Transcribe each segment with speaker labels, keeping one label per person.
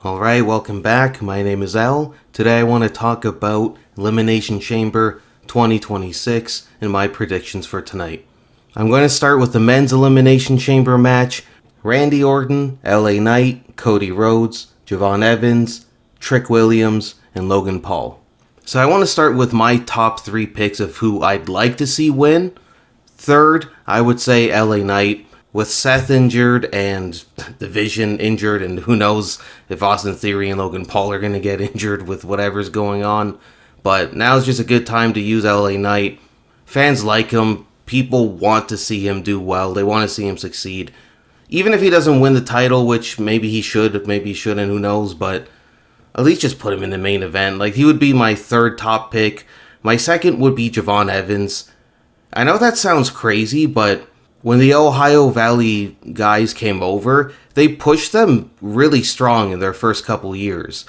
Speaker 1: Alright, welcome back. My name is Al. Today I want to talk about Elimination Chamber 2026 and my predictions for tonight. I'm going to start with the men's Elimination Chamber match. Randy Orton, LA Knight, Cody Rhodes, Javon Evans, Trick Williams, and Logan Paul. So I want to start with my top 3 picks of who I'd like to see win. Third, I would say LA Knight. With Seth injured and the Vision injured, and who knows if Austin Theory and Logan Paul are going to get injured with whatever's going on. But now's just a good time to use LA Knight. Fans like him. People want to see him do well. They want to see him succeed. Even if he doesn't win the title, which maybe he should, maybe he shouldn't, who knows. But at least just put him in the main event. Like, he would be my third top pick. My second would be Javon Evans. I know that sounds crazy, but when the Ohio Valley guys came over, they pushed them really strong in their first couple years.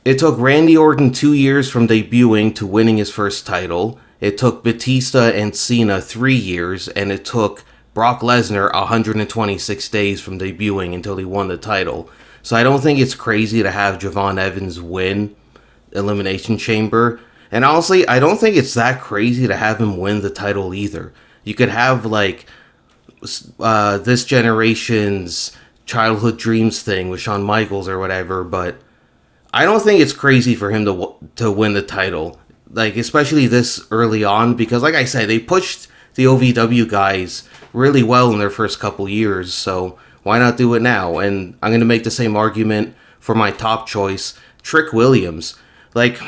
Speaker 1: It took Randy Orton 2 years from debuting to winning his first title. It took Batista and Cena 3 years, and it took Brock Lesnar 126 days from debuting until he won the title. So I don't think it's crazy to have Javon Evans win Elimination Chamber. And honestly, I don't think it's that crazy to have him win the title either. You could have, like, this generation's childhood dreams thing with Shawn Michaels or whatever, but I don't think it's crazy for him to win the title, like, especially this early on, because like I said, they pushed the OVW guys really well in their first couple years, so why not do it now? And I'm going to make the same argument for my top choice, Trick Williams. Like,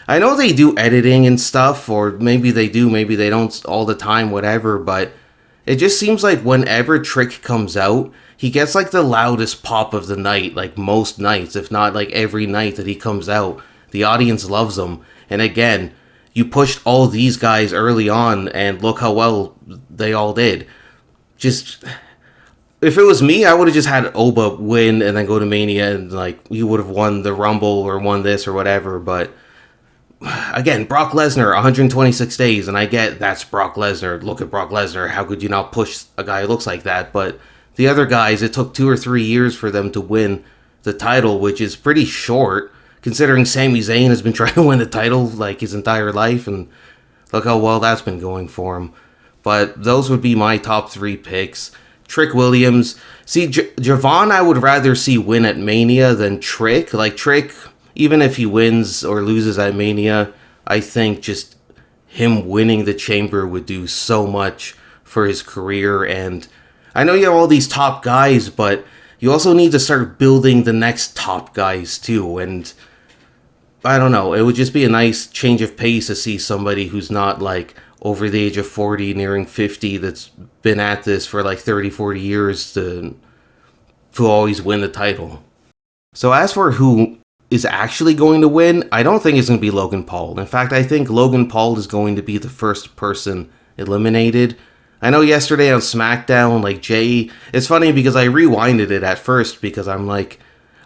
Speaker 1: I know they do editing and stuff, or maybe they do, maybe they don't all the time, whatever, but it just seems like whenever Trick comes out, he gets like the loudest pop of the night, like most nights, if not like every night that he comes out. The audience loves him. And again, you pushed all these guys early on, and look how well they all did. Just, if it was me, I would have just had Oba win and then go to Mania, and like, he would have won the Rumble or won this or whatever, but again, Brock Lesnar, 126 days, and I get that's Brock Lesnar. Look at Brock Lesnar. How could you not push a guy who looks like that? But the other guys, it took 2 or 3 years for them to win the title, which is pretty short, considering Sami Zayn has been trying to win the title like his entire life, and look how well that's been going for him. But those would be my top 3 picks. Trick Williams. See, Javon, I would rather see win at Mania than Trick. Like, Trick, even if he wins or loses at Mania, I think just him winning the Chamber would do so much for his career. And I know you have all these top guys, but you also need to start building the next top guys too. And I don't know, it would just be a nice change of pace to see somebody who's not like over the age of 40, nearing 50, that's been at this for like 30, 40 years to always win the title. So as for who is actually going to win, I don't think it's going to be Logan Paul. In fact, I think Logan Paul is going to be the first person eliminated. I know yesterday on SmackDown, like, Jay, it's funny because I rewinded it at first because I'm like,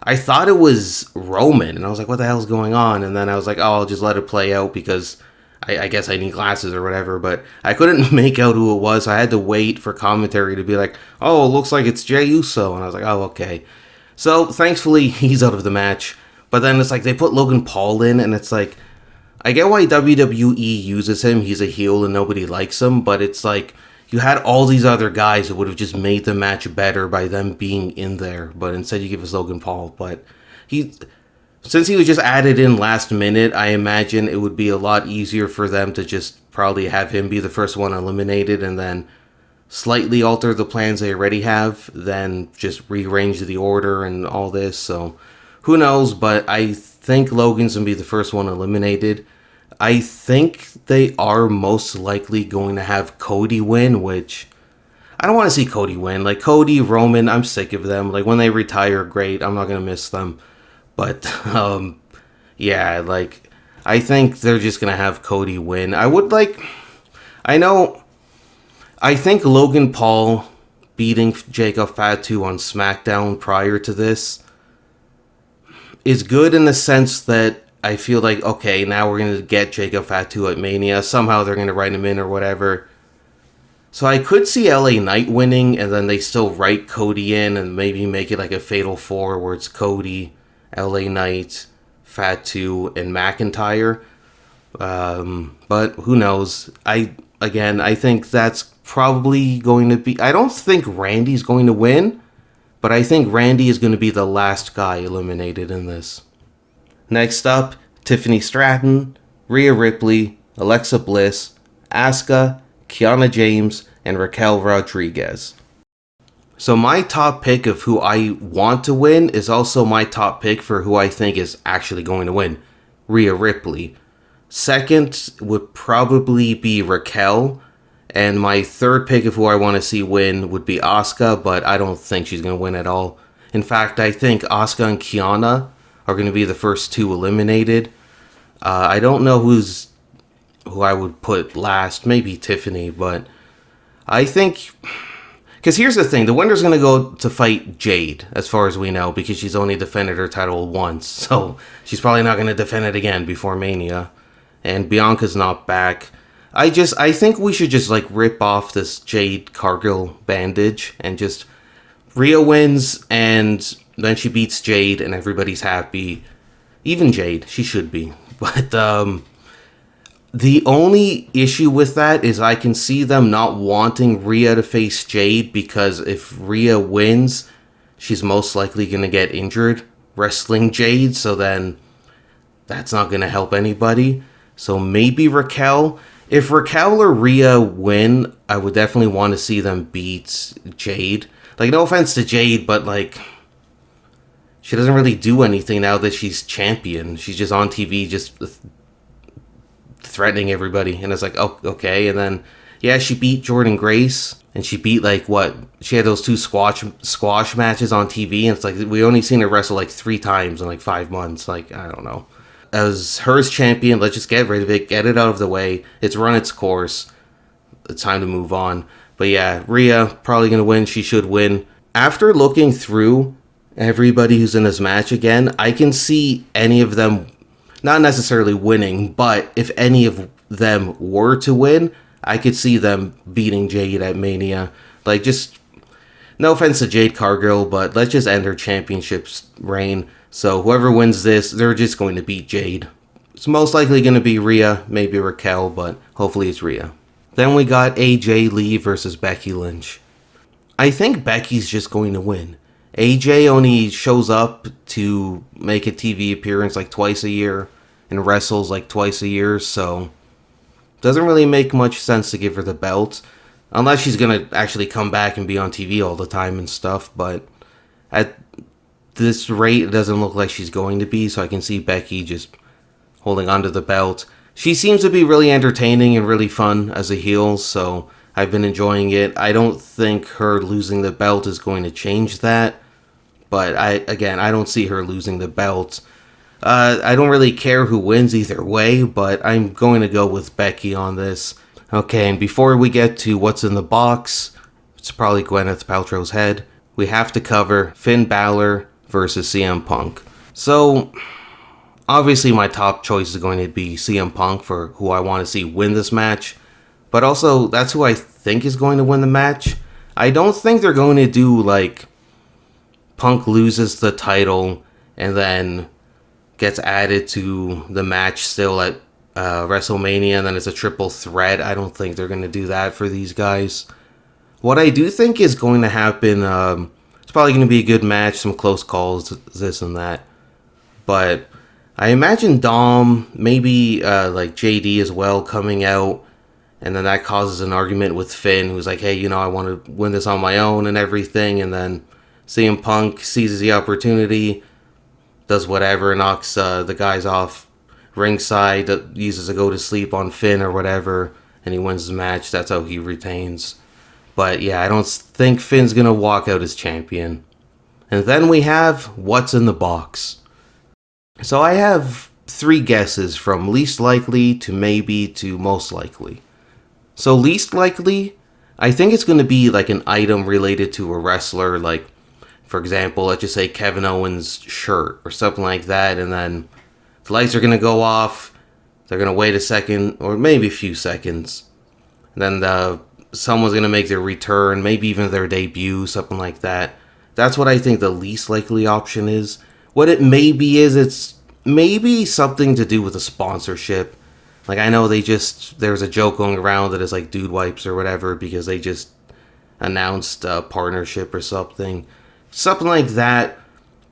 Speaker 1: I thought it was Roman, and I was like, what the hell's going on? And then I was like, oh, I'll just let it play out because I guess I need glasses or whatever, but I couldn't make out who it was, so I had to wait for commentary to be like, oh, it looks like it's Jey Uso, and I was like, oh, okay. So, thankfully, he's out of the match. But then it's like they put Logan Paul in, and it's like, I get why WWE uses him. He's a heel and nobody likes him. But it's like, you had all these other guys that would have just made the match better by them being in there. But instead you give us Logan Paul. But since he was just added in last minute, I imagine it would be a lot easier for them to just probably have him be the first one eliminated and then slightly alter the plans they already have, then just rearrange the order and all this. So who knows, but I think Logan's going to be the first one eliminated. I think they are most likely going to have Cody win, which I don't want to see Cody win. Like, Cody, Roman, I'm sick of them. Like, when they retire, great. I'm not going to miss them. But, yeah, like, I think they're just going to have Cody win. I think Logan Paul beating Jacob Fatu on SmackDown prior to this is good in the sense that I feel like, okay, now we're going to get Jacob Fatu at Mania. Somehow they're going to write him in or whatever. So I could see LA Knight winning, and then they still write Cody in and maybe make it like a Fatal 4 where it's Cody LA Knight, Fatu, and McIntyre. But who knows? I think that's probably going to be... I don't think Randy's going to win, but I think Randy is going to be the last guy eliminated in this. Next up, Tiffany Stratton, Rhea Ripley, Alexa Bliss, Asuka, Kiana James, and Raquel Rodriguez. So my top pick of who I want to win is also my top pick for who I think is actually going to win, Rhea Ripley. Second would probably be Raquel, and my third pick of who I want to see win would be Asuka, but I don't think she's going to win at all. In fact, I think Asuka and Kiana are going to be the first two eliminated. I don't know who I would put last, maybe Tiffany, but I think... Because here's the thing, the winner's going to go to fight Jade, as far as we know, because she's only defended her title once, so she's probably not going to defend it again before Mania. And Bianca's not back. I think we should just, rip off this Jade Cargill bandage, and just... Rhea wins, and then she beats Jade, and everybody's happy. Even Jade, she should be. But, the only issue with that is I can see them not wanting Rhea to face Jade, because if Rhea wins, she's most likely going to get injured wrestling Jade, so then that's not going to help anybody. So maybe Raquel. If Raquel or Rhea win, I would definitely want to see them beat Jade. No offense to Jade, but, she doesn't really do anything now that she's champion. She's just on TV, just threatening everybody, and it's like, oh, okay. And then, yeah, she beat Jordynne Grace, and she beat, she had those two squash matches on TV, and it's like, we only seen her wrestle, 3 times in, 5 months. I don't know. As her as champion, let's just get rid of it, get it out of the way. It's run its course. It's time to move on. But yeah, Rhea, probably going to win. She should win. After looking through everybody who's in this match again, I can see any of them, not necessarily winning, but if any of them were to win, I could see them beating Jade at Mania. Just, no offense to Jade Cargill, but let's just end her championship's reign. So whoever wins this, they're just going to beat Jade. It's most likely going to be Rhea, maybe Raquel, but hopefully it's Rhea. Then we got AJ Lee versus Becky Lynch. I think Becky's just going to win. AJ only shows up to make a TV appearance twice a year and wrestles twice a year, so doesn't really make much sense to give her the belt. Unless she's going to actually come back and be on TV all the time and stuff, but at this rate, it doesn't look like she's going to be, so I can see Becky just holding onto the belt. She seems to be really entertaining and really fun as a heel, so I've been enjoying it. I don't think her losing the belt is going to change that, but I don't see her losing the belt. I don't really care who wins either way, but I'm going to go with Becky on this. Okay, and before we get to what's in the box, it's probably Gwyneth Paltrow's head, we have to cover Finn Balor versus CM Punk. So, obviously my top choice is going to be CM Punk for who I want to see win this match, but also that's who I think is going to win the match. I don't think they're going to do Punk loses the title and then gets added to the match still at WrestleMania, and then it's a triple threat. I don't think they're going to do that for these guys. What I do think is going to happen, it's probably going to be a good match, some close calls, this and that. But I imagine Dom, maybe JD as well, coming out, and then that causes an argument with Finn, who's like, hey, I want to win this on my own and everything, and then CM Punk seizes the opportunity, does whatever, knocks the guys off ringside, uses a go to sleep on Finn or whatever, and he wins the match. That's how he retains. But yeah, I don't think Finn's going to walk out as champion. And then we have what's in the box. So I have 3 guesses from least likely to maybe to most likely. So least likely, I think it's going to be an item related to a wrestler, for example, let's just say Kevin Owens' shirt or something like that, and then the lights are going to go off, they're going to wait a second, or maybe a few seconds, and then someone's going to make their return, maybe even their debut, something like that. That's what I think the least likely option is. What it maybe is, it's maybe something to do with a sponsorship. Like, I know there's a joke going around that it's like dude wipes or whatever because they just announced a partnership or something. Something like that.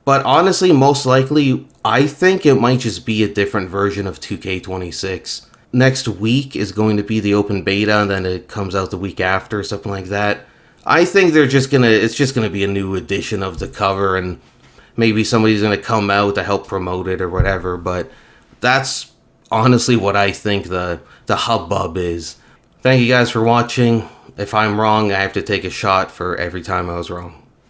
Speaker 1: But honestly, most likely, I think it might just be a different version of 2K26. Next week is going to be the open beta, and then it comes out the week after, something like that. I think it's just gonna be a new edition of the cover, and maybe somebody's gonna come out to help promote it or whatever. But that's honestly what I think the hubbub is. Thank you guys for watching. If I'm wrong, I have to take a shot for every time I was wrong.